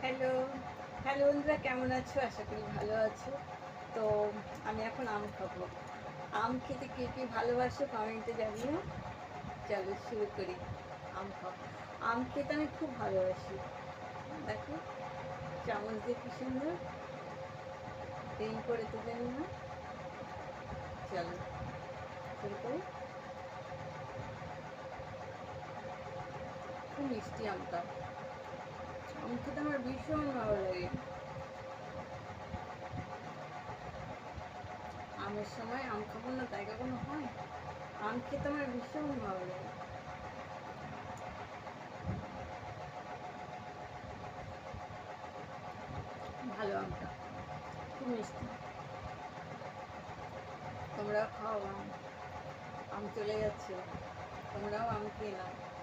Hello, hello বন্ধুরা, কেমন আছো? আশা করি ভালো আছো। তো আমি এখন আম খাবো। আম খেতে কে কে ভালোবাসো কমেন্টে জানিও। চলো শুরু করি। আম খাও। আম খেতে আমি খুব ভালোবাসি। দেখো চামচ দিয়ে কি সুন্দর রিং করে তুলে নিলাম। চলো শুরু করি। খুব মিষ্টি আমটা। আম খেতে আমার ভীষণ ভালো লাগে। আমের সময় আম খাবো না তাই কখনো হয়? আম খেতে আমার ভীষণ ভালো লাগে। ভালো আমটা, খুব মিষ্টি। তোমরাও খাও আম। আম চলে যাচ্ছে, তোমরাও আম খেয়ে নাও।